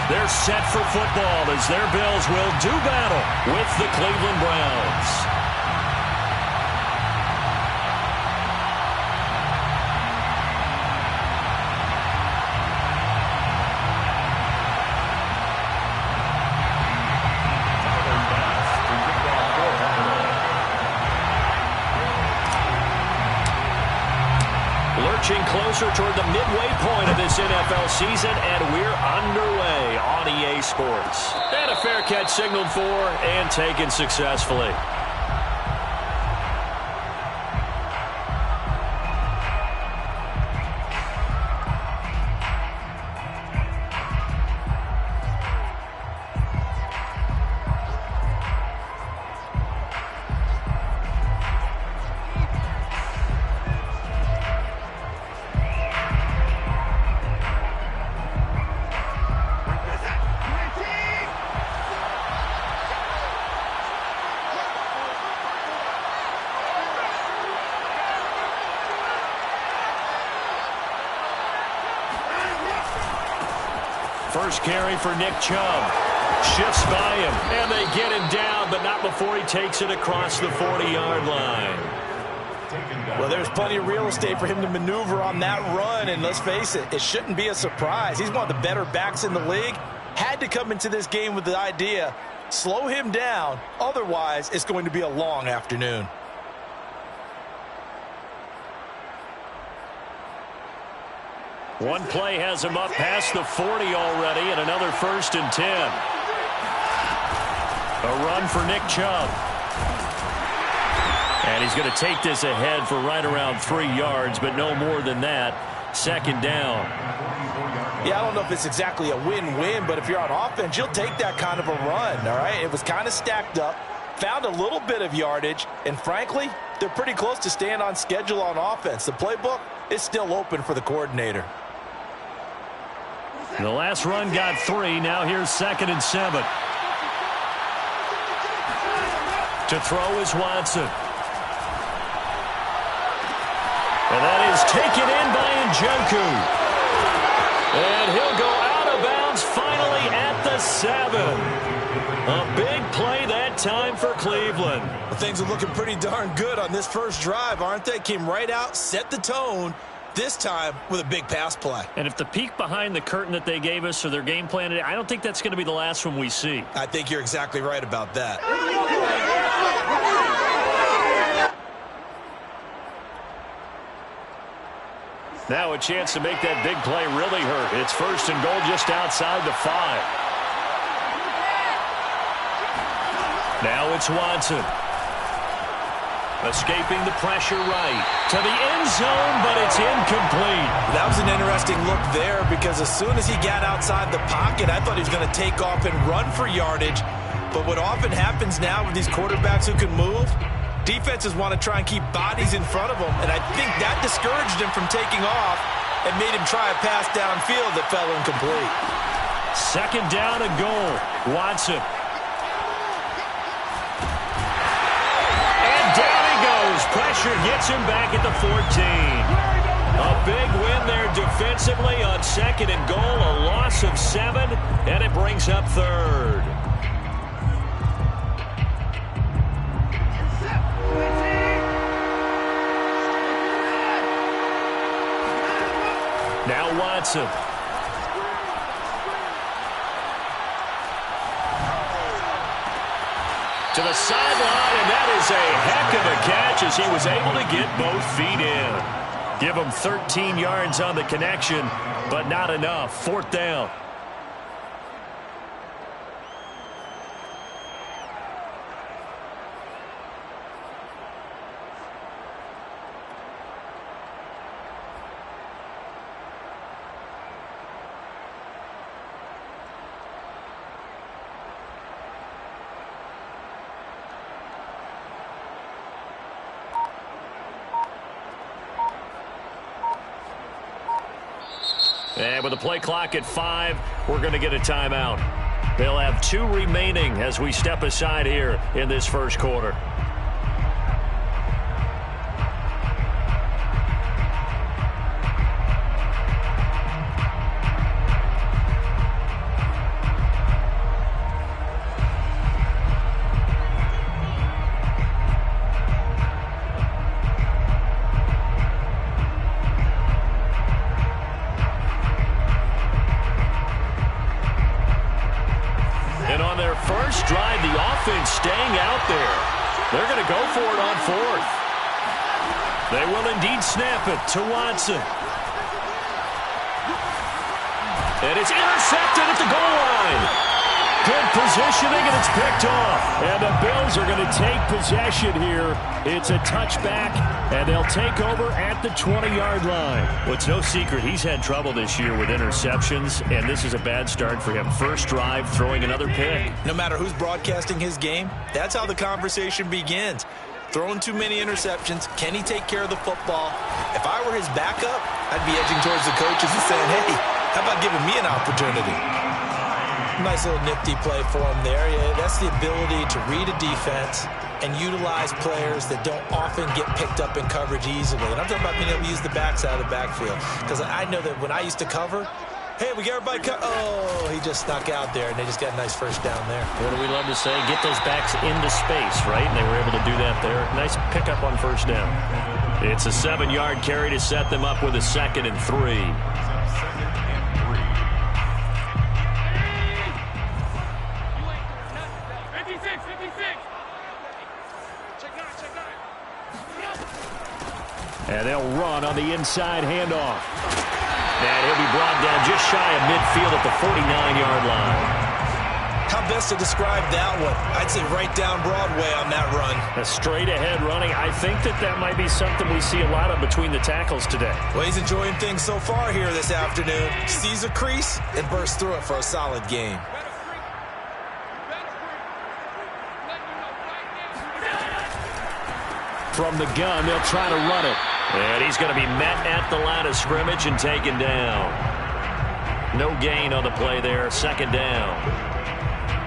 They're set for football as their Bills will do battle with the Cleveland Browns. Lurching closer toward the midway point of this NFL season, and we're underway on EA Sports. And a fair catch signaled for and taken successfully. First carry for Nick Chubb. Shifts by him, and they get him down, but not before he takes it across the 40-yard line. Well, there's plenty of real estate for him to maneuver on that run, and let's face it, it shouldn't be a surprise. He's one of the better backs in the league. Had to come into this game with the idea, slow him down, otherwise it's going to be a long afternoon. One play has him up past the 40 already, and another 1st and 10. A run for Nick Chubb. And he's going to take this ahead for right around 3 yards, but no more than that. 2nd down. Yeah, I don't know if it's exactly a win-win, but if you're on offense, you'll take that kind of a run, all right? It was kind of stacked up, found a little bit of yardage, and frankly, they're pretty close to staying on schedule on offense. The playbook is still open for the coordinator. The last run got 3. Now here's 2nd and 7. To throw is Watson. And that is taken in by Njoku. And he'll go out of bounds finally at the 7. A big play that time for Cleveland. Well, things are looking pretty darn good on this first drive, aren't they? Came right out, set the tone, this time with a big pass play. And if the peek behind the curtain that they gave us or their game plan today, I don't think that's going to be the last one we see. I think you're exactly right about that. Now a chance to make that big play really hurt. It's 1st and goal just outside the 5. Now it's Watson. Escaping the pressure right to the end zone, but it's incomplete. That was an interesting look there because as soon as he got outside the pocket, I thought he was going to take off and run for yardage. But what often happens now with these quarterbacks who can move, defenses want to try and keep bodies in front of them, and I think that discouraged him from taking off and made him try a pass downfield that fell incomplete. 2nd down and goal. Watson. Pressure gets him back at the 14. A big win there defensively on 2nd and goal, a loss of 7, and it brings up 3rd. Now Watson. To the sideline, and that is a heck of a catch as he was able to get both feet in. Give him 13 yards on the connection, but not enough. 4th down. And with the play clock at 5, we're going to get a timeout. They'll have 2 remaining as we step aside here in this first quarter. offense staying out there. They're going to go for it on fourth. They will indeed snap it to Watson. And it's intercepted at the goal line. Good positioning, and it's picked off. And the Bills are going to take possession here. It's a touchback, and they'll take over at the 20-yard line. Well, it's no secret he's had trouble this year with interceptions, and this is a bad start for him. First drive, throwing another pick. No matter who's broadcasting his game, that's how the conversation begins. Throwing too many interceptions. Can he take care of the football? If I were his backup, I'd be edging towards the coaches and saying, hey, how about giving me an opportunity? Nice little nifty play for him there. Yeah, that's the ability to read a defense and utilize players that don't often get picked up in coverage easily. And I'm talking about being able to use the backside of the backfield. Because I know that when I used to cover, hey, we got everybody oh, he just snuck out there, and they just got a nice first down there. What do we love to say? Get those backs into space, right? And they were able to do that there. Nice pickup on first down. It's a 7-yard carry to set them up with a 2nd and 3. And they'll run on the inside handoff. And he'll be brought down just shy of midfield at the 49-yard line. How best to describe that one? I'd say right down Broadway on that run. A straight-ahead running. I think that might be something we see a lot of between the tackles today. Well, he's enjoying things so far here this afternoon. Sees a crease and bursts through it for a solid game. From the gun, they'll try to run it. And he's going to be met at the line of scrimmage and taken down. No gain on the play there. 2nd down.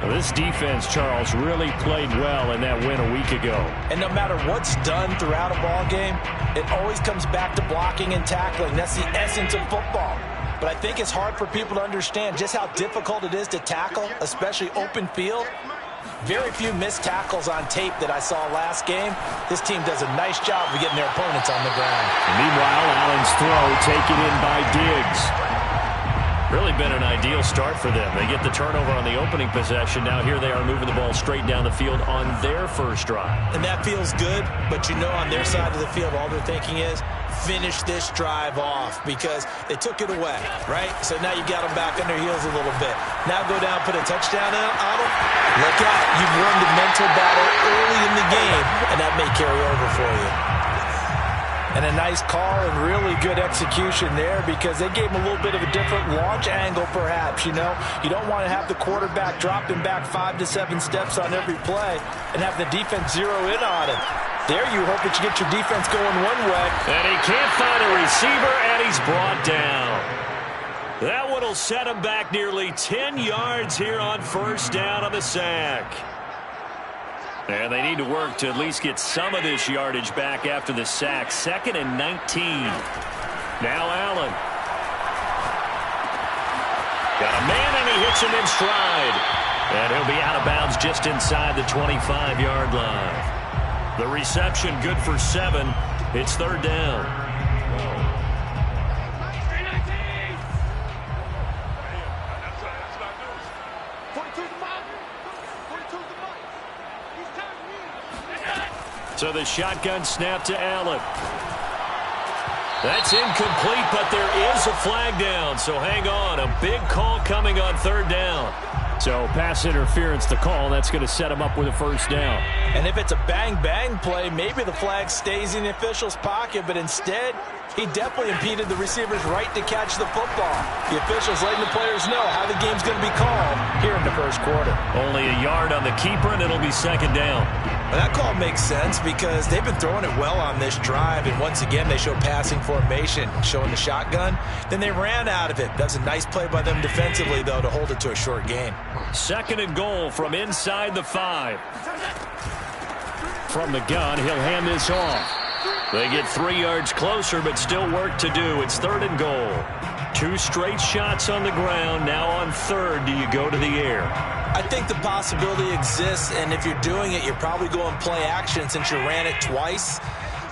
Well, this defense, Charles, really played well in that win a week ago. And no matter what's done throughout a ball game, it always comes back to blocking and tackling. That's the essence of football. But I think it's hard for people to understand just how difficult it is to tackle, especially open field. Very few missed tackles on tape that I saw last game. This team does a nice job of getting their opponents on the ground. And meanwhile, Allen's throw taken in by Diggs. Really been an ideal start for them. They get the turnover on the opening possession. Now here they are moving the ball straight down the field on their first drive. And that feels good, but you know on their side of the field, all they're thinking is, finish this drive off because they took it away, right? So now you got them back on their heels a little bit. Now go down, put a touchdown on them. Look out. You've won the mental battle early in the game, and that may carry over for you. And a nice call and really good execution there because they gave him a little bit of a different launch angle perhaps, you know. You don't want to have the quarterback dropping back 5 to 7 steps on every play and have the defense zero in on him. There you hope that you get your defense going one way. And he can't find a receiver, and he's brought down. That one will set him back nearly 10 yards here on first down on the sack. And they need to work to at least get some of this yardage back after the sack. 2nd and 19. Now Allen. Got a man, and he hits him in stride. And he'll be out of bounds just inside the 25-yard line. The reception good for 7. It's 3rd down. So the shotgun snap to Allen. That's incomplete, but there is a flag down. So hang on. A big call coming on 3rd down. So pass interference to call. That's going to set him up with a first down. And if it's a bang-bang play, maybe the flag stays in the official's pocket, but instead he definitely impeded the receiver's right to catch the football. The officials letting the players know how the game's going to be called here in the first quarter. Only a yard on the keeper, and it'll be 2nd down. Well, that call makes sense because they've been throwing it well on this drive, and once again they show passing formation, showing the shotgun. Then they ran out of it. That's a nice play by them defensively, though, to hold it to a short gain. 2nd and goal from inside the 5. From the gun, he'll hand this off. They get 3 yards closer, but still work to do. It's 3rd and goal. 2 straight shots on the ground. Now on 3rd, do you go to the air? I think the possibility exists, and if you're doing it, you're probably going play action since you ran it twice.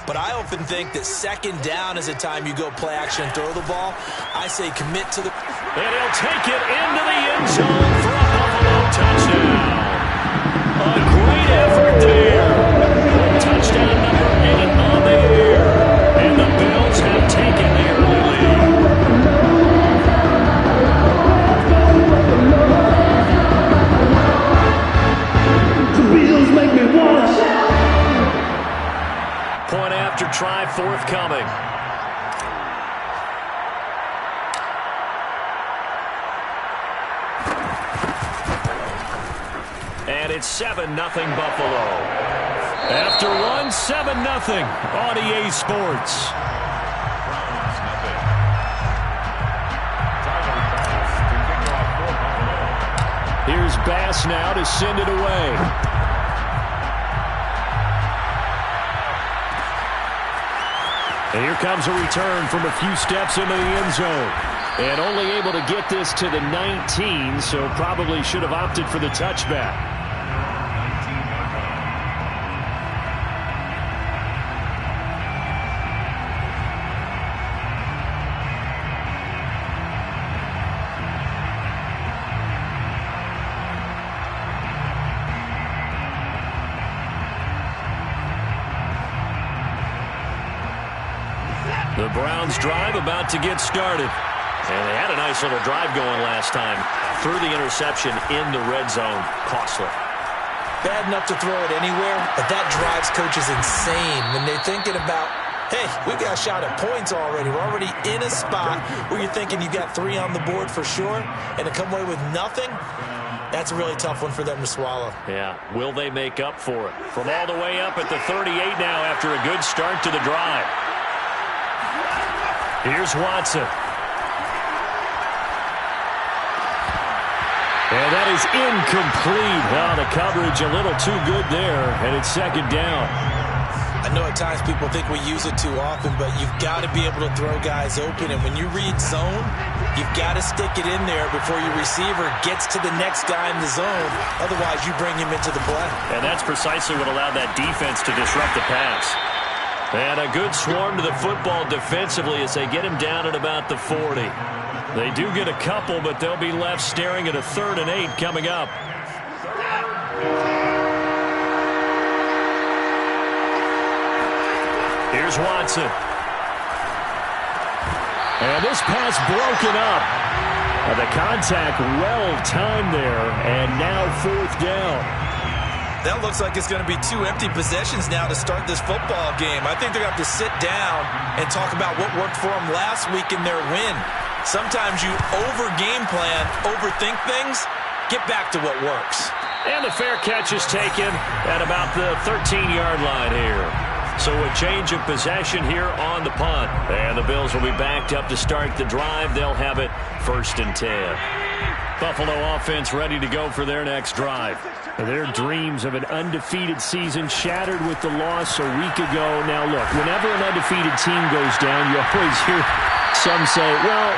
But I often think that 2nd down is the time you go play action and throw the ball. I say commit to the... And he'll take it into the end zone for a Buffalo touchdown. A And it's 7-0 Buffalo. After one, 7-0 on EA Sports. Here's Bass now to send it away. And here comes a return from a few steps into the end zone. And only able to get this to the 19, so probably should have opted for the touchback. The Browns drive about to get started. And they had a nice little drive going last time. Threw the interception in the red zone. Costly. Bad enough to throw it anywhere, but that drives coaches insane when they're thinking about, hey, we got a shot at points already. We're already in a spot where you're thinking you got 3 on the board for sure, and to come away with nothing, that's a really tough one for them to swallow. Yeah, will they make up for it? From all the way up at the 38 now after a good start to the drive. Here's Watson. And that is incomplete. Well, the coverage a little too good there, and it's second down. I know at times people think we use it too often, but you've got to be able to throw guys open. And when you read zone, you've got to stick it in there before your receiver gets to the next guy in the zone. Otherwise, you bring him into the play. And that's precisely what allowed that defense to disrupt the pass. And a good swarm to the football defensively as they get him down at about the 40. They do get a couple, but they'll be left staring at a 3rd and 8 coming up. Here's Watson. And this pass broken up. The contact well timed there, and now 4th down. That looks like it's going to be 2 empty possessions now to start this football game. I think they're going to have to sit down and talk about what worked for them last week in their win. Sometimes you over-game plan, overthink things, get back to what works. And the fair catch is taken at about the 13-yard line here. So a change of possession here on the punt. And the Bills will be backed up to start the drive. They'll have it 1st and 10. Buffalo offense ready to go for their next drive. Their dreams of an undefeated season shattered with the loss a week ago. Now, look, whenever an undefeated team goes down, you always hear some say, well,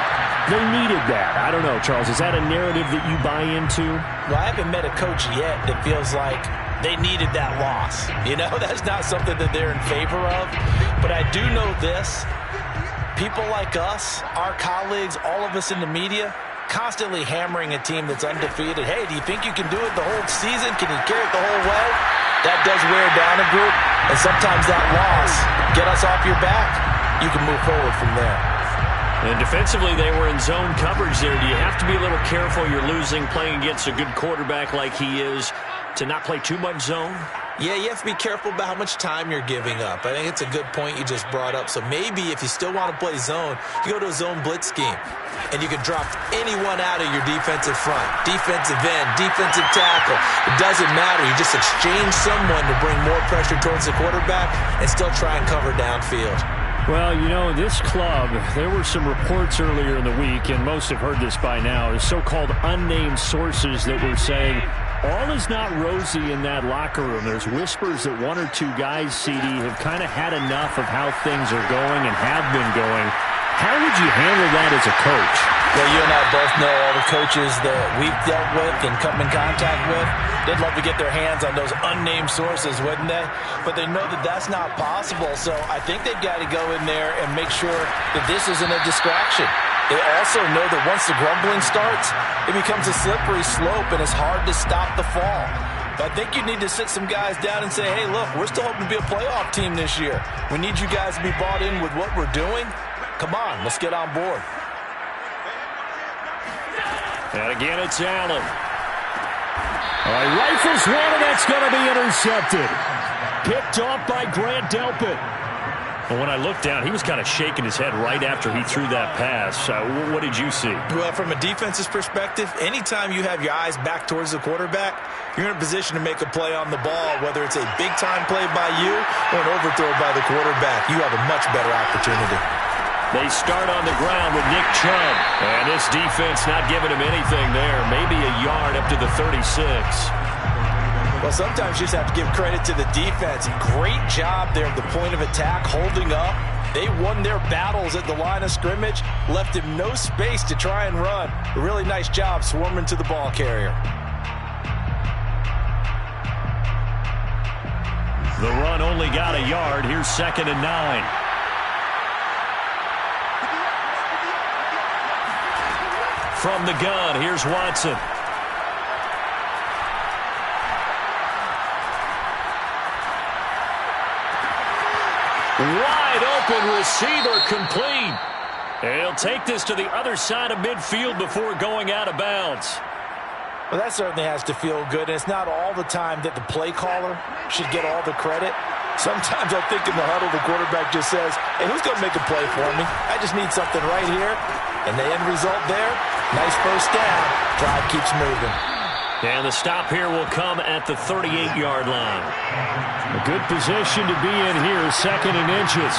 they needed that. I don't know, Charles. Is that a narrative that you buy into? Well, I haven't met a coach yet that feels like they needed that loss. You know, that's not something that they're in favor of. But I do know this. People like us, our colleagues, all of us in the media, constantly hammering a team that's undefeated. Hey, do you think you can do it the whole season? Can you carry it the whole way? That does wear down a group, and sometimes that loss, get us off your back, you can move forward from there. And defensively, they were in zone coverage there. Do you have to be a little careful? You're losing, playing against a good quarterback like he is, to not play too much zone? Yeah, you have to be careful about how much time you're giving up. I think it's a good point you just brought up. So maybe if you still want to play zone, you go to a zone blitz scheme. And you can drop anyone out of your defensive front. Defensive end, defensive tackle. It doesn't matter. You just exchange someone to bring more pressure towards the quarterback and still try and cover downfield. Well, you know, this club, there were some reports earlier in the week, and most have heard this by now, is so-called unnamed sources that were saying all is not rosy in that locker room. There's whispers that 1 or 2 guys, CD, have kind of had enough of how things are going and have been going. How would you handle that as a coach? Well, you and I both know all the coaches that we've dealt with and come in contact with. They'd love to get their hands on those unnamed sources, wouldn't they? But they know that that's not possible. So I think they've got to go in there and make sure that this isn't a distraction. They also know that once the grumbling starts, it becomes a slippery slope and it's hard to stop the fall. But I think you need to sit some guys down and say, hey, look, we're still hoping to be a playoff team this year. We need you guys to be bought in with what we're doing. Come on, let's get on board. And again, it's Allen. Rifles one, and that's going to be intercepted. Picked off by Grant Delpit. Well, when I looked down, he was kind of shaking his head right after he threw that pass. What did you see? Well, from a defense's perspective, anytime you have your eyes back towards the quarterback, you're in a position to make a play on the ball, whether it's a big-time play by you or an overthrow by the quarterback. You have a much better opportunity. They start on the ground with Nick Chubb. And this defense not giving him anything there. Maybe a yard up to the 36. Well, sometimes you just have to give credit to the defense. Great job there at the point of attack, holding up. They won their battles at the line of scrimmage, left him no space to try and run. A really nice job swarming to the ball carrier. The run only got a yard. Here's 2nd and 9. From the gun, here's Watson. Wide open receiver complete. And he'll take this to the other side of midfield before going out of bounds. Well, that certainly has to feel good. And it's not all the time that the play caller should get all the credit. Sometimes I think in the huddle, the quarterback just says, hey, who's going to make a play for me? I just need something right here. And the end result there, nice first down. Drive keeps moving. And the stop here will come at the 38-yard line. A good position to be in here, 2nd and inches.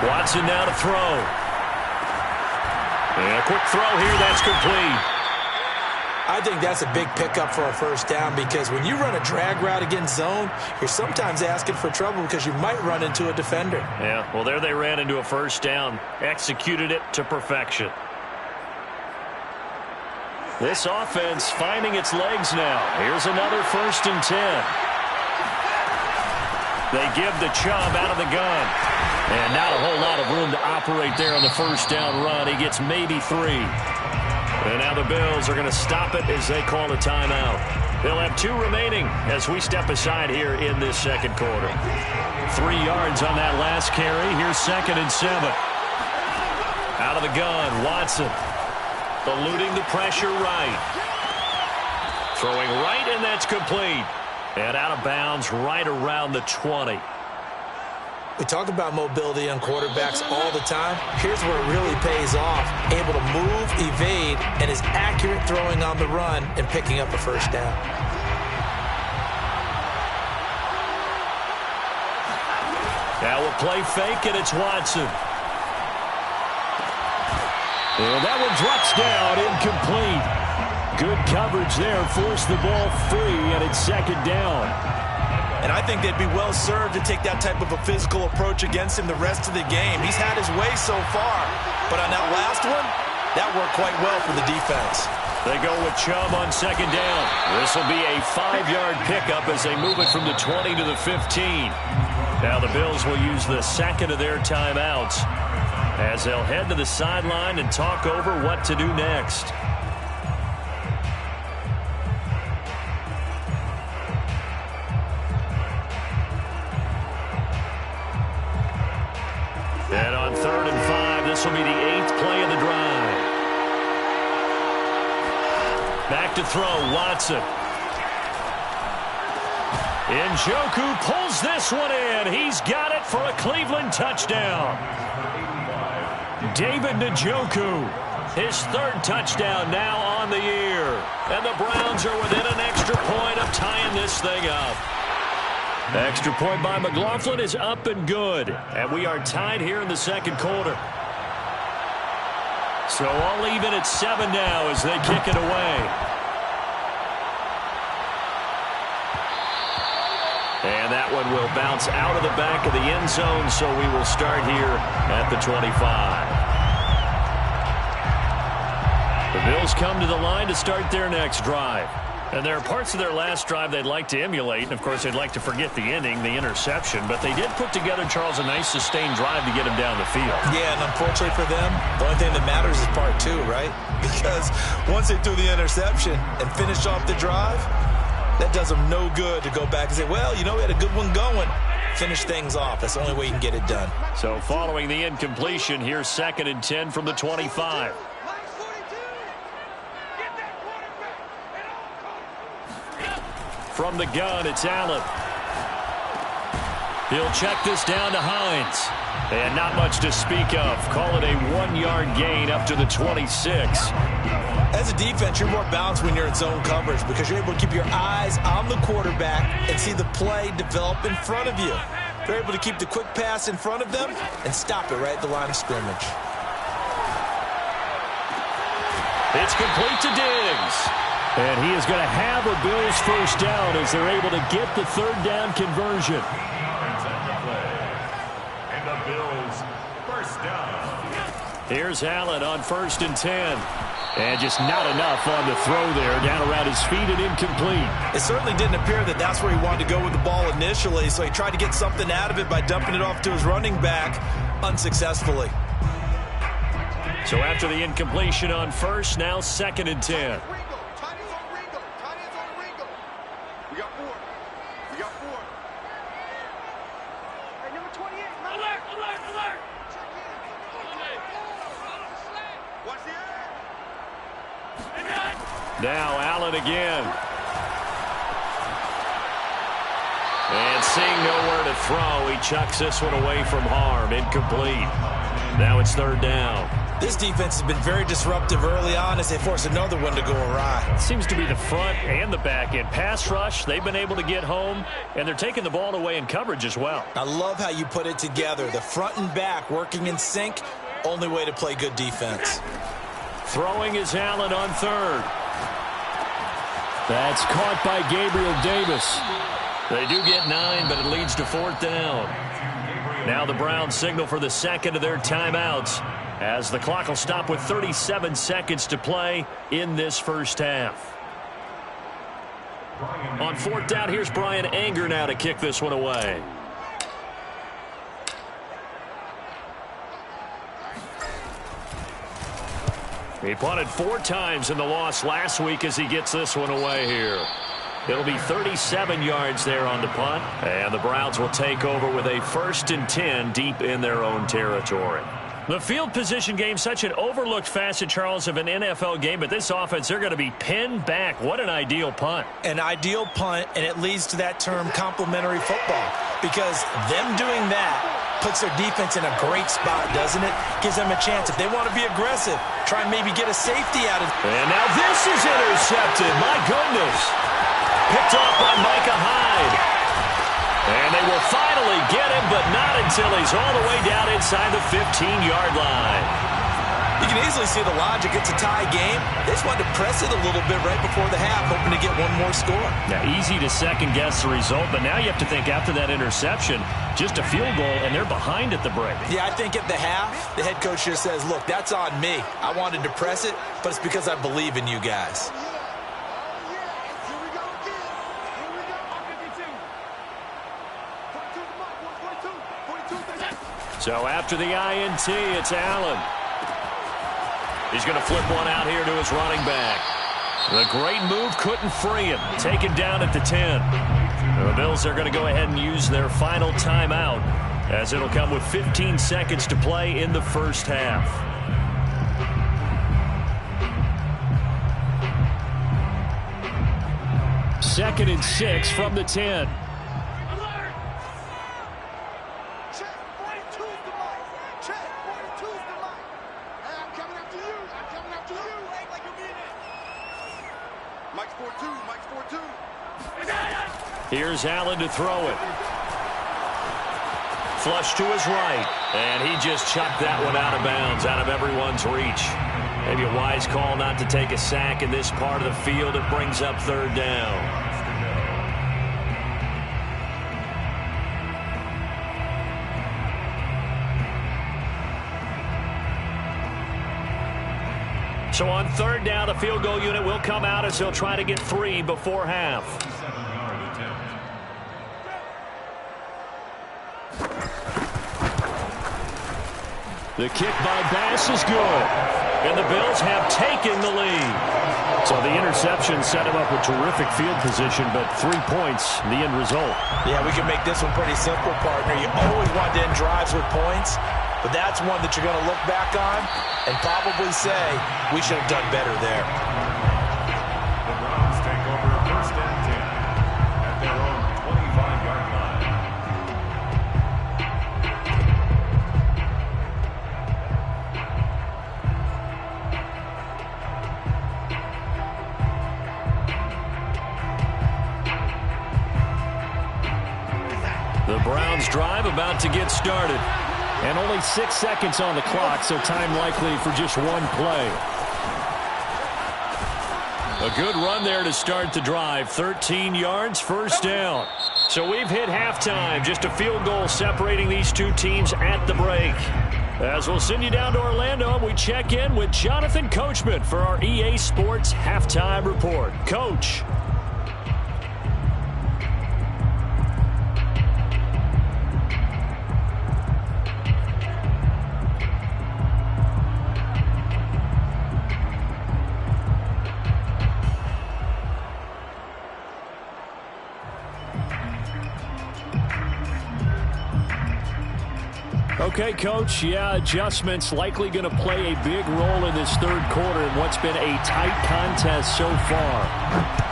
Watson now to throw. And a quick throw here, that's complete. I think that's a big pickup for a first down because when you run a drag route against zone, you're sometimes asking for trouble because you might run into a defender. Yeah, well, there they ran into a first down. Executed it to perfection. This offense finding its legs now. Here's another 1st and 10. They give the Chubb out of the gun. And not a whole lot of room to operate there on the first down run. He gets maybe 3. And now the Bills are going to stop it as they call a timeout. They'll have 2 remaining as we step aside here in this second quarter. 3 yards on that last carry. Here's 2nd and 7. Out of the gun, Watson. Eluding the pressure right. Throwing right, and that's complete. And out of bounds right around the 20. We talk about mobility on quarterbacks all the time. Here's where it really pays off. Able to move, evade, and is accurate throwing on the run and picking up a first down. Now we'll play fake, and it's Watson. And that one drops down, incomplete. Good coverage there, forced the ball free, and it's 2nd down. And I think they'd be well served to take that type of a physical approach against him the rest of the game. He's had his way so far, but on that last one, that worked quite well for the defense. They go with Chubb on 2nd down. This will be a 5-yard pickup as they move it from the 20 to the 15. Now the Bills will use the 2nd of their timeouts as they'll head to the sideline and talk over what to do next. And on 3rd and 5, this will be the 8th play of the drive. Back to throw, Watson. Njoku pulls this one in. He's got it for a Cleveland touchdown. David Njoku, his 3rd touchdown now on the year. And the Browns are within an extra point of tying this thing up. Extra point by McLaughlin is up and good. And we are tied here in the second quarter. So all even at 7 now as they kick it away. And that one will bounce out of the back of the end zone, so we will start here at the 25. The Bills come to the line to start their next drive. And there are parts of their last drive they'd like to emulate. And, of course, they'd like to forget the ending, the interception. But they did put together, Charles, a nice sustained drive to get him down the field. Yeah, and unfortunately for them, the only thing that matters is part 2, right? Because once they threw the interception and finished off the drive, that does them no good to go back and say, well, you know, we had a good one going. Finish things off. That's the only way you can get it done. So following the incompletion, here's 2nd and 10 from the 25. From the gun, it's Allen. He'll check this down to Hines. And not much to speak of. Call it a 1-yard gain up to the 26. As a defense, you're more balanced when you're in zone coverage because you're able to keep your eyes on the quarterback and see the play develop in front of you. You're able to keep the quick pass in front of them and stop it right at the line of scrimmage. It's complete to Diggs. And he is going to have a Bills first down as they're able to get the third down conversion. And the Bills first down. Here's Allen on 1st and 10. And just not enough on the throw there. Down around his feet and incomplete. It certainly didn't appear that that's where he wanted to go with the ball initially, so he tried to get something out of it by dumping it off to his running back unsuccessfully. So after the incompletion on 1st, now 2nd and 10. Now Allen again. And seeing nowhere to throw, he chucks this one away from harm. Incomplete. Now it's 3rd down. This defense has been very disruptive early on as they force another one to go awry. Seems to be the front and the back end. Pass rush, they've been able to get home, and they're taking the ball away in coverage as well. I love how you put it together. The front and back working in sync, only way to play good defense. Throwing is Allen on 3rd. That's caught by Gabriel Davis. They do get 9, but it leads to 4th down. Now the Browns signal for the second of their timeouts as the clock will stop with 37 seconds to play in this first half. On 4th down, here's Brian Anger now to kick this one away. He punted 4 times in the loss last week as he gets this one away here. It'll be 37 yards there on the punt, and the Browns will take over with a 1st and 10 deep in their own territory. The field position game, such an overlooked facet, Charles, of an NFL game, but this offense, they're going to be pinned back. What an ideal punt. An ideal punt, and it leads to that term complementary football, because them doing that puts their defense in a great spot, doesn't it? Gives them a chance. If they want to be aggressive, try and maybe get a safety out of it. And now this is intercepted. My goodness. Picked off by Micah Hyde. And they will finally get him, but not until he's all the way down inside the 15-yard line. You can easily see the logic. It's a tie game. They just wanted to press it a little bit right before the half, hoping to get one more score. Now, easy to second-guess the result, but now you have to think after that interception, just a field goal, and they're behind at the break. Yeah, I think at the half, the head coach just says, look, that's on me. I wanted to press it, but it's because I believe in you guys. So after the INT, it's Allen. He's going to flip one out here to his running back. The great move couldn't free him. Taken down at the 10. The Bills are going to go ahead and use their final timeout as it'll come with 15 seconds to play in the first half. Second and 6 from the 10. Here's Allen to throw it. Flush to his right. And he just chucked that one out of bounds, out of everyone's reach. Maybe a wise call not to take a sack in this part of the field. It brings up 3rd down. So on 3rd down, the field goal unit will come out as they'll try to get 3 before half. The kick by Bass is good. And the Bills have taken the lead. So the interception set him up with terrific field position, but 3 points, the end result. Yeah, we can make this one pretty simple, partner. You always want to end drives with points, but that's one that you're going to look back on and probably say, we should have done better there. The Browns take over 1st and 10 at their own 25-yard line. Browns drive about to get started. And only 6 seconds on the clock, so time likely for just one play. A good run there to start the drive. 13 yards, first down. So we've hit halftime. Just a field goal separating these two teams at the break. As we'll send you down to Orlando, we check in with Jonathan Coachman for our EA Sports Halftime Report. Coach. Okay, Coach, yeah, adjustments likely going to play a big role in this third quarter in what's been a tight contest so far.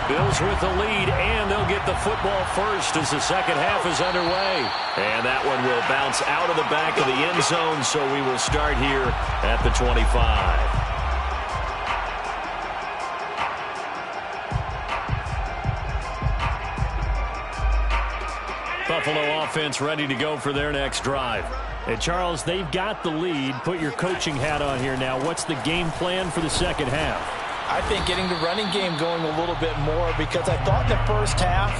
Bills with the lead, and they'll get the football first as the second half is underway. And that one will bounce out of the back of the end zone, so we will start here at the 25. Buffalo offense ready to go for their next drive. And Charles, they've got the lead. Put your coaching hat on here now. What's the game plan for the second half? I think getting the running game going a little bit more, because I thought in the first half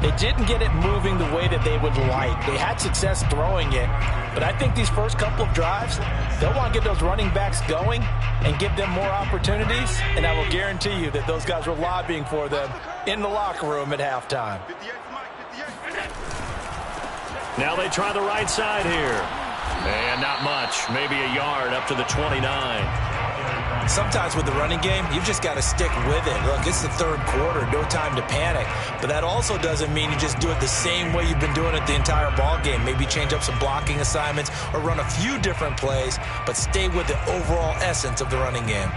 they didn't get it moving the way that they would like. They had success throwing it, but I think these first couple of drives, they'll want to get those running backs going and give them more opportunities, and I will guarantee you that those guys were lobbying for them in the locker room at halftime. Now they try the right side here. And not much. Maybe a yard up to the 29. Sometimes with the running game, you've just got to stick with it. Look, it's the third quarter, no time to panic. But that also doesn't mean you just do it the same way you've been doing it the entire ball game. Maybe change up some blocking assignments or run a few different plays, but stay with the overall essence of the running game.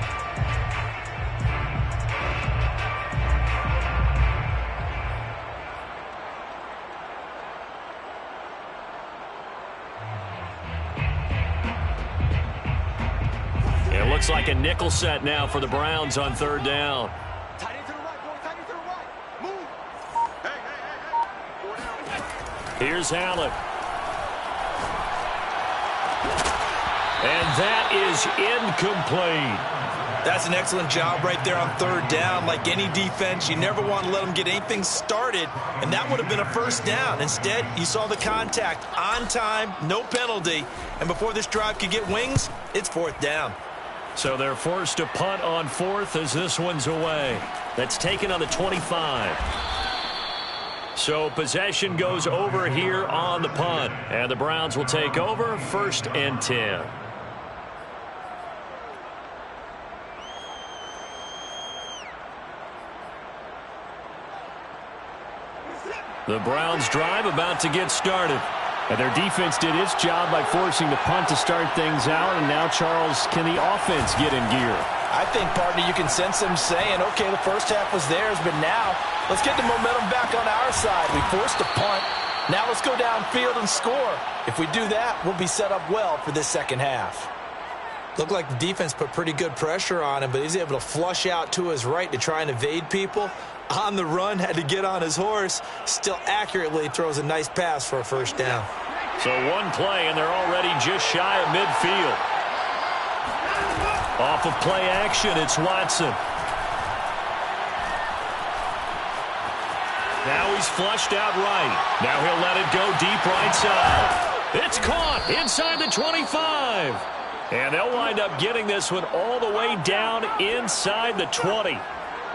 Looks like a nickel set now for the Browns on third down. Here's Allen. And that is incomplete. That's an excellent job right there on third down. Like any defense, you never want to let them get anything started, and that would have been a first down. Instead, you saw the contact on time, no penalty, and before this drive could get wings, it's fourth down. So they're forced to punt on fourth as this one's away. That's taken on the 25. So possession goes over here on the punt. And the Browns will take over, 1st and 10. The Browns drive about to get started. And their defense did its job by forcing the punt to start things out. And now, Charles, can the offense get in gear? I think, partner, you can sense them saying, okay, the first half was theirs, but now let's get the momentum back on our side. We forced a punt. Now let's go downfield and score. If we do that, we'll be set up well for this second half. Looked like the defense put pretty good pressure on him, but he's able to flush out to his right to try and evade people. On the run, had to get on his horse. Still accurately throws a nice pass for a first down. So one play, and they're already just shy of midfield. Off of play action, it's Watson. Now he's flushed out right. Now he'll let it go deep right side. It's caught inside the 25. And they'll wind up getting this one all the way down inside the 20.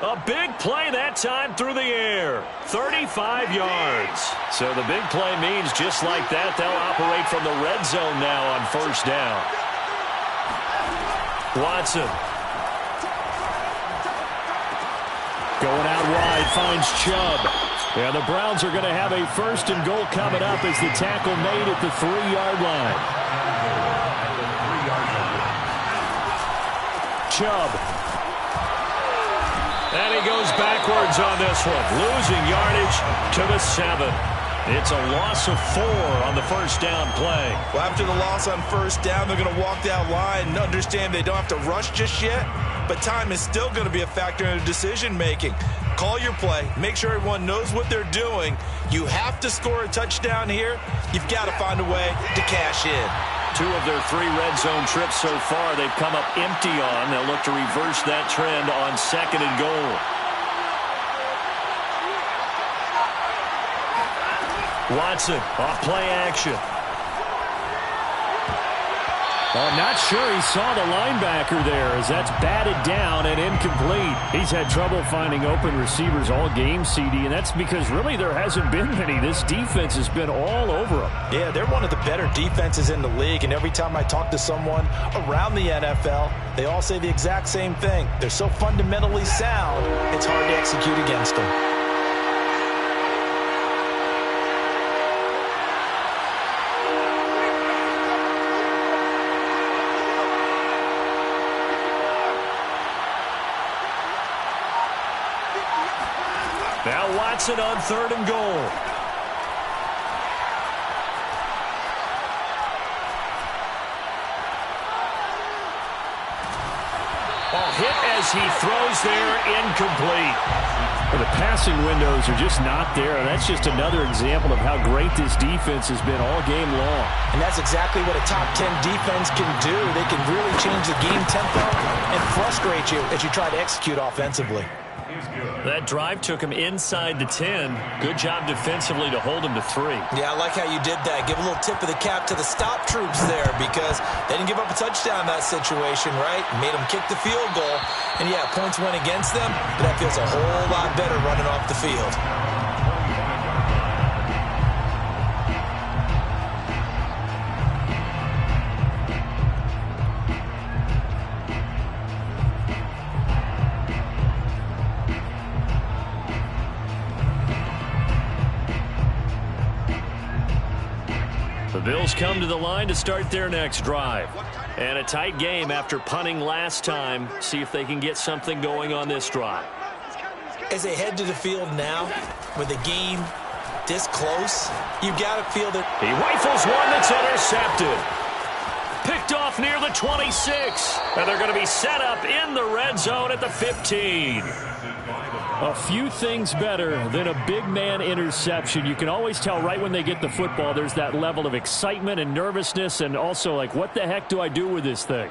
A big play that time through the air. 35 yards. So the big play means just like that, they'll operate from the red zone now on first down. Watson. Going out wide, finds Chubb. And the Browns are going to have a 1st and goal coming up as the tackle made at the 3-yard line. Chubb. And he goes backwards on this one, losing yardage to the 7. It's a loss of 4 on the first down play. Well, after the loss on first down, they're going to walk that line and understand they don't have to rush just yet, but time is still going to be a factor in decision-making. Call your play. Make sure everyone knows what they're doing. You have to score a touchdown here. You've got to find a way to cash in. 2 of their 3 red zone trips so far they've come up empty on. They'll look to reverse that trend on 2nd and goal. Watson off play action. I'm not sure he saw the linebacker there as that's batted down and incomplete. He's had trouble finding open receivers all game, CD, and that's because really there hasn't been many. This defense has been all over them. Yeah, they're one of the better defenses in the league, and every time I talk to someone around the NFL, they all say the exact same thing. They're so fundamentally sound, it's hard to execute against them. Now Watson on 3rd and goal. Hit as he throws there, incomplete. Well, the passing windows are just not there. That's just another example of how great this defense has been all game long. And that's exactly what a top 10 defense can do. They can really change the game tempo and frustrate you as you try to execute offensively. That drive took him inside the 10. Good job defensively to hold him to 3. Yeah, I like how you did that. Give a little tip of the cap to the stop troops there because they didn't give up a touchdown in that situation, right? Made them kick the field goal. And, yeah, points went against them, but that feels a whole lot better running off the field. The Bills come to the line to start their next drive. And a tight game after punting last time. See if they can get something going on this drive. As they head to the field now, with the game this close, you've got to feel that he rifles one that's intercepted. Picked off near the 26. And they're going to be set up in the red zone at the 15. A few things better than a big man interception. You can always tell right when they get the football, there's that level of excitement and nervousness and also like, what the heck do I do with this thing?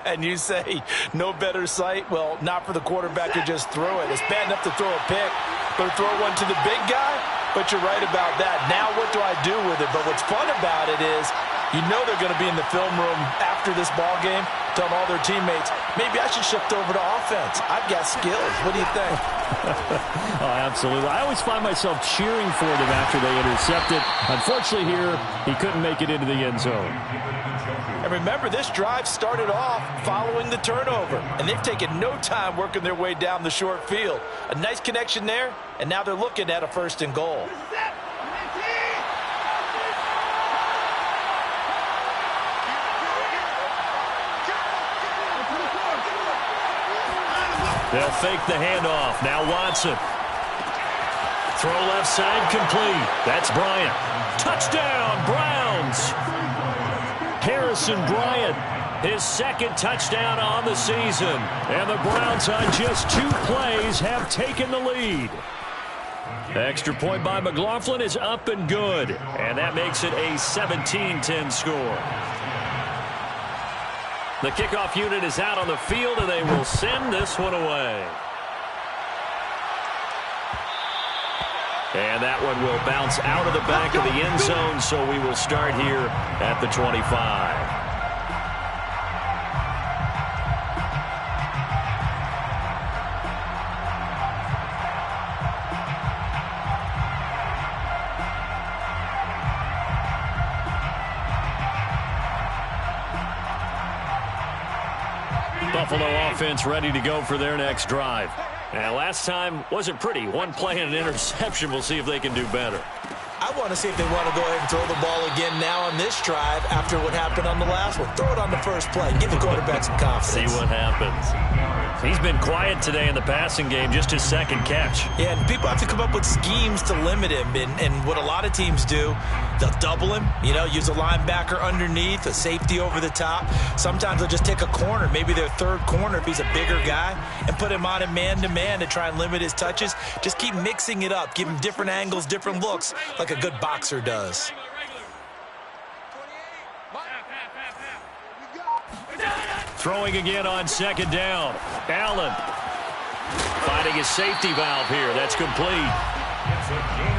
And you say, no better sight? Well, not for the quarterback who just threw it. It's bad enough to throw a pick, but to throw one to the big guy? But you're right about that. Now what do I do with it? But what's fun about it is you know they're going to be in the film room after this ball game telling all their teammates, maybe I should shift over to offense. I've got skills. What do you think? Oh, absolutely. I always find myself cheering for them after they intercept it. Unfortunately here, he couldn't make it into the end zone. And remember, this drive started off following the turnover, and they've taken no time working their way down the short field. A nice connection there, and now they're looking at a 1st and goal. They'll fake the handoff. Now Watson. Throw left side complete. That's Bryant. Touchdown, Browns. Harrison Bryant, his 2nd touchdown on the season. And the Browns on just 2 plays have taken the lead. Extra point by McLaughlin is up and good. And that makes it a 17-10 score. The kickoff unit is out on the field, and they will send this one away. And that one will bounce out of the back of the end zone, so we will start here at the 25. Buffalo offense ready to go for their next drive. And last time wasn't pretty. 1 play and an interception. We'll see if they can do better. I want to see if they want to go ahead and throw the ball again now on this drive after what happened on the last one. Throw it on the first play. Give the quarterback some confidence. See what happens. He's been quiet today in the passing game, just his 2nd catch. Yeah, and people have to come up with schemes to limit him. And what a lot of teams do They'll double him, use a linebacker underneath, a safety over the top. Sometimes they'll just take a corner, maybe their third corner if he's a bigger guy, and put him on a man-to-man to try and limit his touches. Just keep mixing it up, give him different angles, different looks, like a good boxer does. Throwing again on second down. Allen finding his safety valve here. That's complete.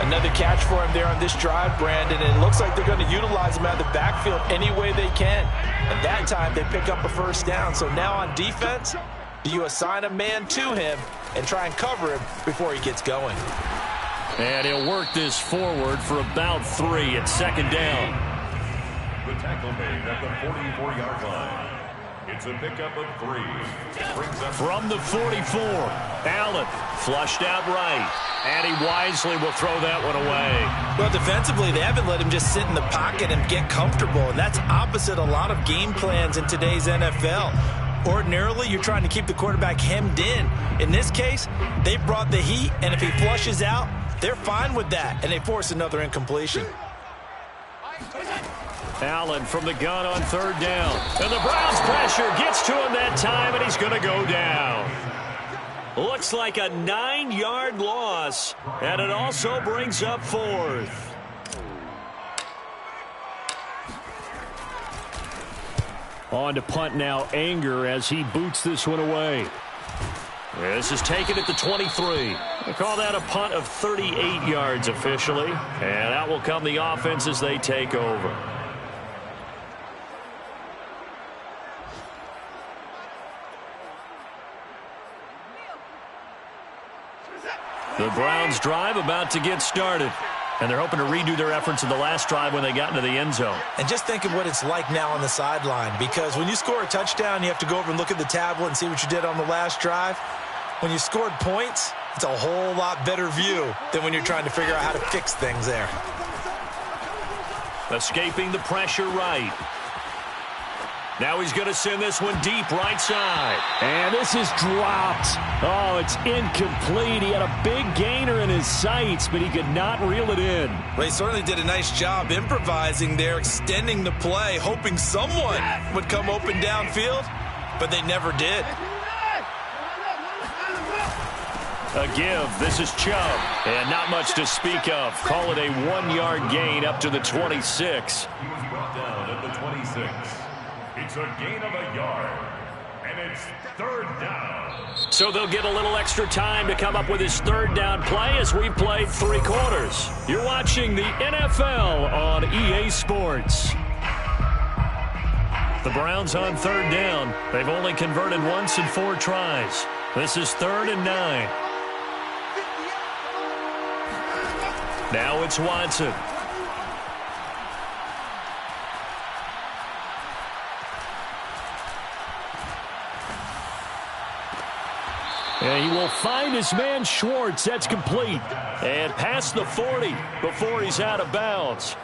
Another catch for him there on this drive, Brandon, and it looks like they're going to utilize him out of the backfield any way they can. And that time they pick up a first down. So now on defense, do you assign a man to him and try and cover him before he gets going? And he'll work this forward for about 3 at second down. The tackle made at the 44-yard line. It's a pickup of 3. From the 44, Allen flushed out right. And he wisely will throw that one away. Well, defensively, they haven't let him just sit in the pocket and get comfortable. And that's opposite a lot of game plans in today's NFL. Ordinarily, you're trying to keep the quarterback hemmed in. In this case, they brought the heat, and if he flushes out, they're fine with that, and they force another incompletion. Allen from the gun on third down. And the Browns pressure gets to him that time, and he's going to go down. Looks like a 9-yard loss, and it also brings up 4th. On to punt now, Anger, as he boots this one away. This is taken at the 23. They call that a punt of 38 yards officially. And out will come the offense as they take over. The Browns drive about to get started. And they're hoping to redo their efforts in the last drive when they got into the end zone. And just think of what it's like now on the sideline, because when you score a touchdown, you have to go over and look at the tablet and see what you did on the last drive. When you scored points, it's a whole lot better view than when you're trying to figure out how to fix things there. Escaping the pressure right. Now he's going to send this one deep right side. And this is dropped. Oh, it's incomplete. He had a big gainer in his sights, but he could not reel it in. Well, he certainly did a nice job improvising there, extending the play, hoping someone would come open downfield, but they never did. A give. This is Chubb. And not much to speak of. Call it a 1-yard gain up to the 26. He was brought down at the 26. It's a gain of a yard, and it's third down. So they'll get a little extra time to come up with his third down play as we played 3 quarters. You're watching the NFL on EA Sports. The Browns on third down. They've only converted once in 4 tries. This is 3rd and 9. Now it's Watson. And he will find his man Schwartz. That's complete. And past the 40 before he's out of bounds.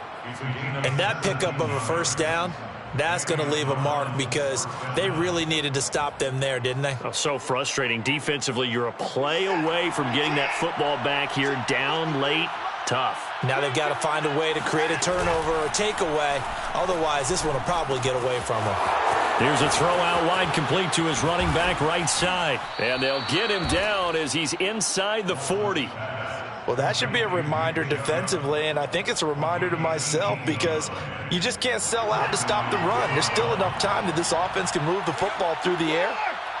And that pickup of a first down, that's going to leave a mark because they really needed to stop them there, didn't they? Oh, so frustrating. Defensively, you're a play away from getting that football back here. Down late, tough. Now they've got to find a way to create a turnover or takeaway. Otherwise, this one will probably get away from them. Here's a throw out wide complete to his running back right side. And they'll get him down as he's inside the 40. Well, that should be a reminder defensively, and I think it's a reminder to myself because you just can't sell out to stop the run. There's still enough time that this offense can move the football through the air,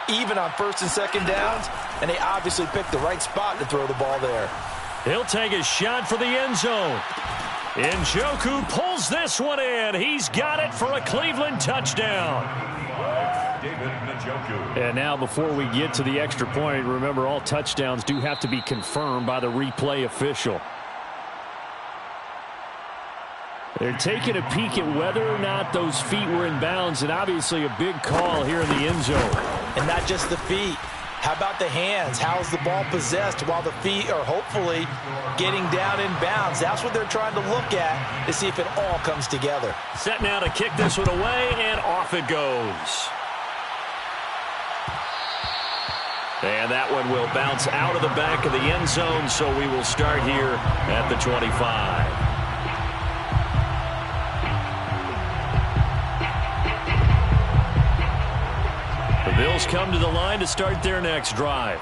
even on 1st and 2nd downs, and they obviously picked the right spot to throw the ball there. He'll take a shot for the end zone. Njoku pulls this one in. He's got it for a Cleveland touchdown. And now before we get to the extra point, remember all touchdowns do have to be confirmed by the replay official. They're taking a peek at whether or not those feet were in bounds, and obviously a big call here in the end zone. And not just the feet. How about the hands? How's the ball possessed while the feet are hopefully getting down in bounds? That's what they're trying to look at to see if it all comes together. Set now to kick this one away, and off it goes. And that one will bounce out of the back of the end zone, so we will start here at the 25. Bills come to the line to start their next drive.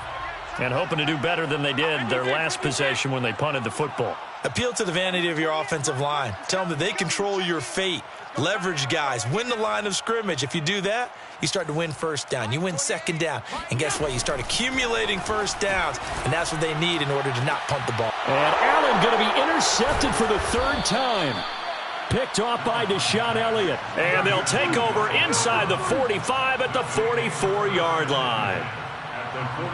And hoping to do better than they did their last possession when they punted the football. Appeal to the vanity of your offensive line. Tell them that they control your fate. Leverage guys. Win the line of scrimmage. If you do that, you start to win first down. You win second down. And guess what? You start accumulating first downs. And that's what they need in order to not punt the ball. And Allen going to be intercepted for the third time. Picked off by Deshaun Elliott. And they'll take over inside the 45 at the 44-yard line.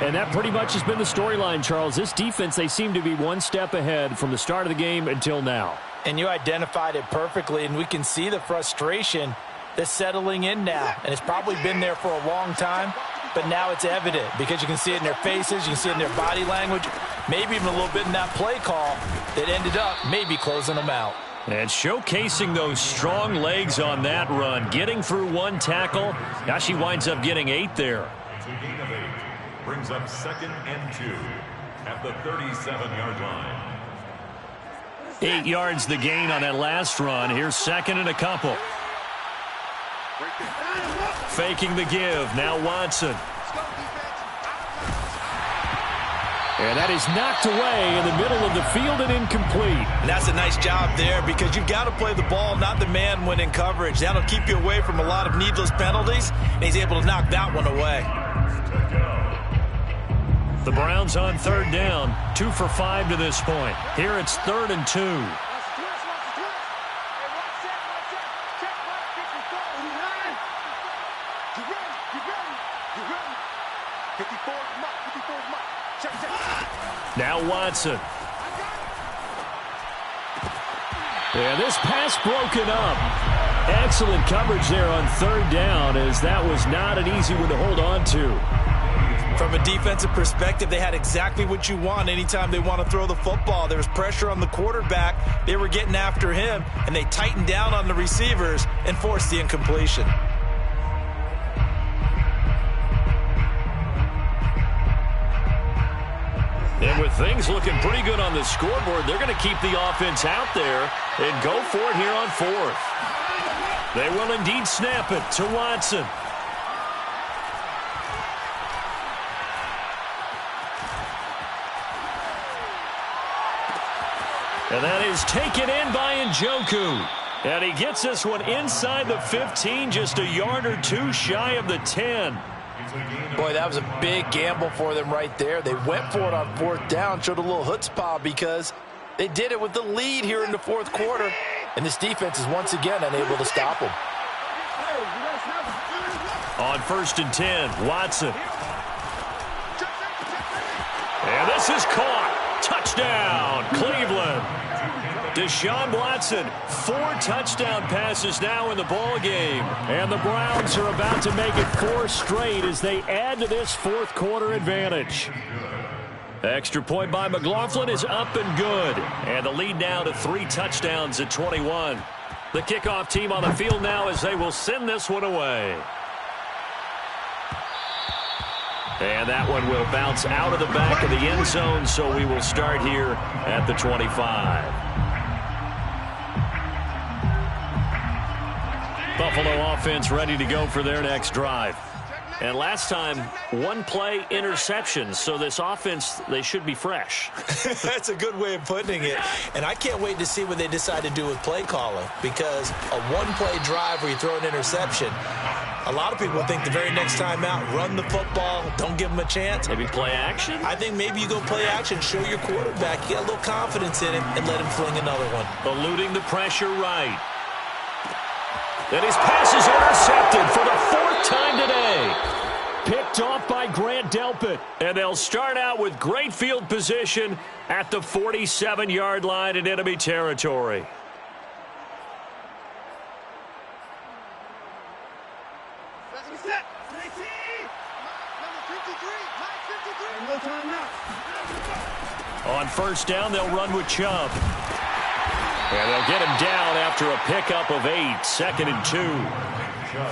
And that pretty much has been the storyline, Charles. This defense, they seem to be one step ahead from the start of the game until now. And you identified it perfectly, and we can see the frustration that's settling in now. And it's probably been there for a long time, but now it's evident because you can see it in their faces, you can see it in their body language, maybe even a little bit in that play call that ended up maybe closing them out. And showcasing those strong legs on that run, getting through one tackle. Now she winds up getting 8 there. It's a gain of 8. Brings up 2nd and 2 at the 37-yard line. 8 yards the gain on that last run. Here's 2nd and a couple. Faking the give. Now Watson. And that is knocked away in the middle of the field and incomplete. And that's a nice job there because you've got to play the ball, not the man when in coverage. That'll keep you away from a lot of needless penalties, and he's able to knock that one away. The Browns on 3rd down, 2 for 5 to this point. Here it's 3rd and 2. Now Watson. And this pass broken up. Excellent coverage there on 3rd down, as that was not an easy one to hold on to. From a defensive perspective, they had exactly what you want anytime they want to throw the football. There was pressure on the quarterback. They were getting after him, and they tightened down on the receivers and forced the incompletion. And with things looking pretty good on the scoreboard, they're going to keep the offense out there and go for it here on 4th. They will indeed snap it to Watson. And that is taken in by Njoku. And he gets this one inside the 15, just a yard or 2 shy of the 10. Boy, that was a big gamble for them right there. They went for it on 4th down, showed a little chutzpah because they did it with the lead here in the 4th quarter. And this defense is once again unable to stop them. On 1st and 10, Watson. And this is caught. Touchdown, Cleveland. Deshaun Watson, 4 touchdown passes now in the ball game. And the Browns are about to make it 4 straight as they add to this 4th quarter advantage. Extra point by McLaughlin is up and good. And the lead now to 3 touchdowns at 21. The kickoff team on the field now as they will send this one away. And that one will bounce out of the back of the end zone, so we will start here at the 25. Buffalo offense ready to go for their next drive. And last time, 1 play interception, so this offense, they should be fresh. That's a good way of putting it. And I can't wait to see what they decide to do with play calling, because a 1-play drive where you throw an interception, a lot of people think the very next time out, run the football, don't give them a chance. Maybe play action? I think maybe you go play action, show your quarterback, you get a little confidence in him, and let him fling another one. Eluding the pressure right. And his pass is intercepted for the 4th time today. Picked off by Grant Delpit. And they'll start out with great field position at the 47-yard line in enemy territory. On 1st down, they'll run with Chubb. And they'll get him down after a pickup of 8, 2nd and 2.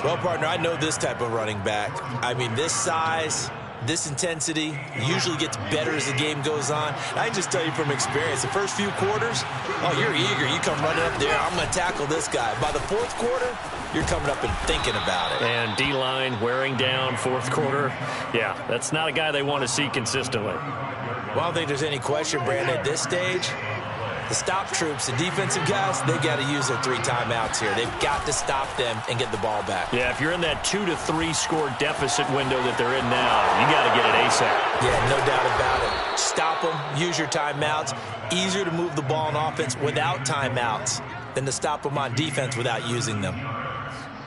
Well, partner, I know this type of running back. I mean, this size, this intensity usually gets better as the game goes on. I can just tell you from experience, the first few quarters, oh, you're eager. You come running up there, I'm going to tackle this guy. By the fourth quarter, you're coming up and thinking about it. And D-line wearing down fourth quarter. Yeah, that's not a guy they want to see consistently. Well, I don't think there's any question, Brandon, at this stage, the stop troops, the defensive guys, they got to use their 3 timeouts here. They've got to stop them and get the ball back. Yeah, if you're in that 2 to 3 score deficit window that they're in now, you got to get it ASAP. Yeah, no doubt about it. Stop them, use your timeouts. Easier to move the ball on offense without timeouts than to stop them on defense without using them.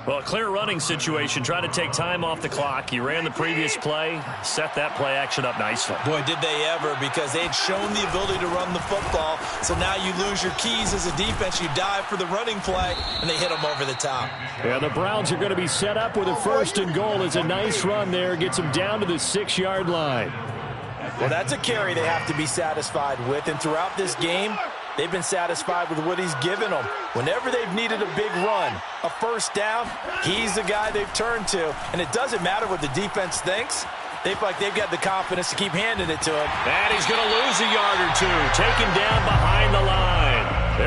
Well, a clear running situation. Try to take time off the clock. You ran the previous play, set that play action up nicely. Boy, did they ever, because they'd shown the ability to run the football. So now you lose your keys as a defense. You dive for the running play, and they hit them over the top. Yeah, the Browns are going to be set up with a 1st and goal. As a nice run there. Gets them down to the 6-yard line. Well, that's a carry they have to be satisfied with. And throughout this game, they've been satisfied with what he's given them. Whenever they've needed a big run, a first down, he's the guy they've turned to. And it doesn't matter what the defense thinks. They feel like they've got the confidence to keep handing it to him. And he's going to lose a yard or 2. Taken down behind the line.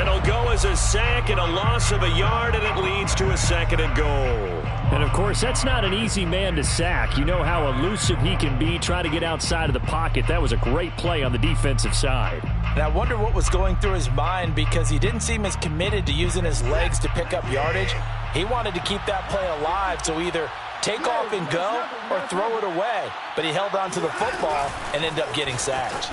It'll go as a sack and a loss of a yard, and it leads to a 2nd and goal. And, of course, that's not an easy man to sack. You know how elusive he can be, trying to get outside of the pocket. That was a great play on the defensive side. And I wonder what was going through his mind, because he didn't seem as committed to using his legs to pick up yardage. He wanted to keep that play alive, so either take off and go or throw it away. But he held on to the football and ended up getting sacked.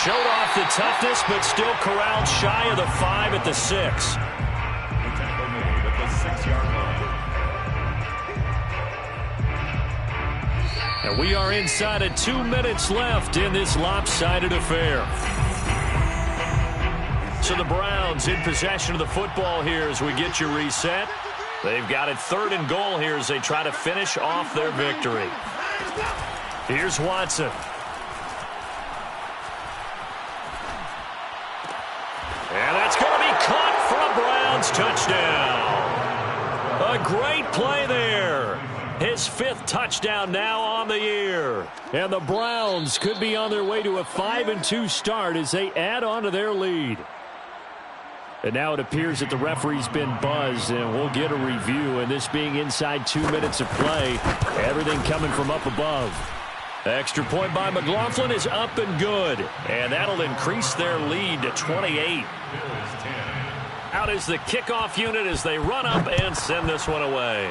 Showed off the toughness, but still corralled shy of the 5 at the 6. The tackle made at the 6-yard line. And we are inside of 2 minutes left in this lopsided affair. So the Browns in possession of the football here as we get you reset. They've got it 3rd and goal here as they try to finish off their victory. Here's Watson. And that's going to be caught for a Browns touchdown. A great play there. His 5th touchdown now on the year. And the Browns could be on their way to a 5-2 start as they add on to their lead. And now it appears that the referee's been buzzed, and we'll get a review. And this being inside 2 minutes of play, everything coming from up above. Extra point by McLaughlin is up and good. And that'll increase their lead to 28. Out is the kickoff unit as they run up and send this one away.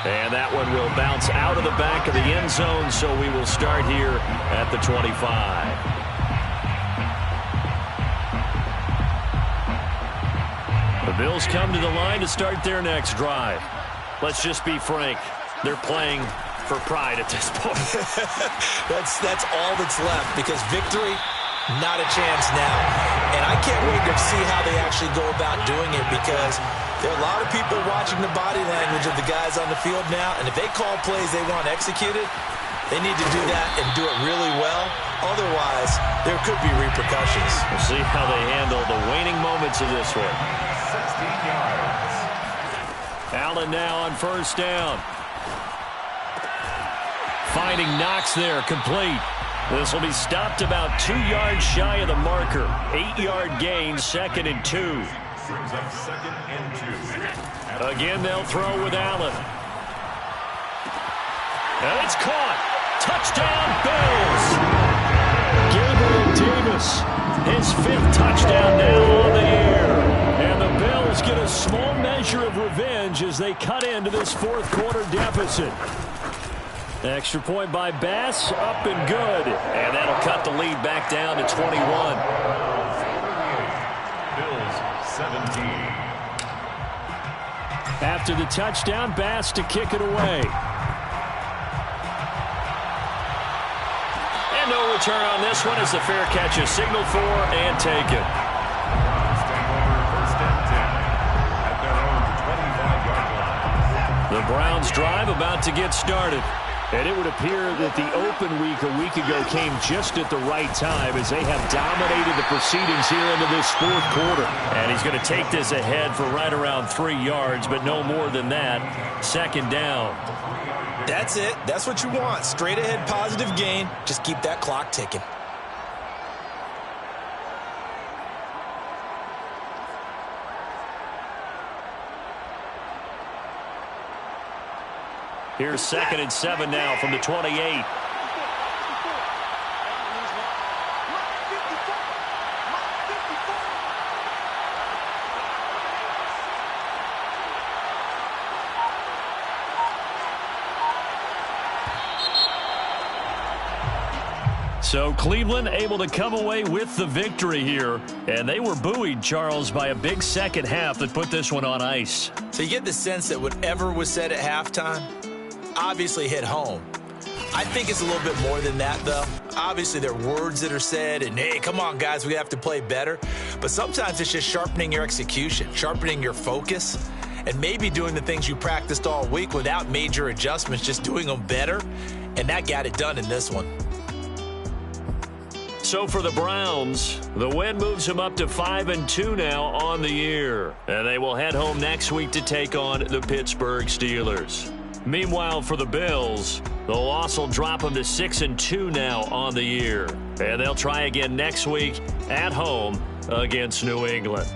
And that one will bounce out of the back of the end zone, so we will start here at the 25. The Bills come to the line to start their next drive. Let's just be frank. They're playing for pride at this point. That's all that's left, because victory, not a chance now. And I can't wait to see how they actually go about doing it, because there are a lot of people watching the body language of the guys on the field now, and if they call plays they want executed, they need to do that and do it really well. Otherwise, there could be repercussions. We'll see how they handle the waning moments of this one. 16 yards. Allen now on 1st down. Finding Knox there, complete. This will be stopped about 2 yards shy of the marker. 8-yard gain, 2nd and 2. Brings up 2nd and 2. Again, they'll throw with Allen. And it's caught. Touchdown, Bills. Gabriel Davis, his 5th touchdown now on the year. And the Bills get a small measure of revenge as they cut into this 4th quarter deficit. Extra point by Bass, up and good. And that'll cut the lead back down to 21. Bills 17. After the touchdown, Bass to kick it away. And no return on this one as the fair catch is signaled for and taken. The Browns drive about to get started. And it would appear that the open week a week ago came just at the right time as they have dominated the proceedings here into this fourth quarter. And he's going to take this ahead for right around 3 yards, but no more than that. Second down. That's it. That's what you want. Straight ahead positive gain. Just keep that clock ticking. Here's 2nd and 7 now from the 28. So Cleveland able to come away with the victory here. And they were buoyed, Charles, by a big second half that put this one on ice. So you get the sense that whatever was said at halftime obviously hit home. I think it's a little bit more than that, though. Obviously, there are words that are said, and, hey, come on, guys, we have to play better. But sometimes it's just sharpening your execution, sharpening your focus, and maybe doing the things you practiced all week without major adjustments, just doing them better. And that got it done in this one. So for the Browns, the win moves them up to 5-2 now on the year. And they will head home next week to take on the Pittsburgh Steelers. Meanwhile, for the Bills, the loss will drop them to 6-2 now on the year. And they'll try again next week at home against New England.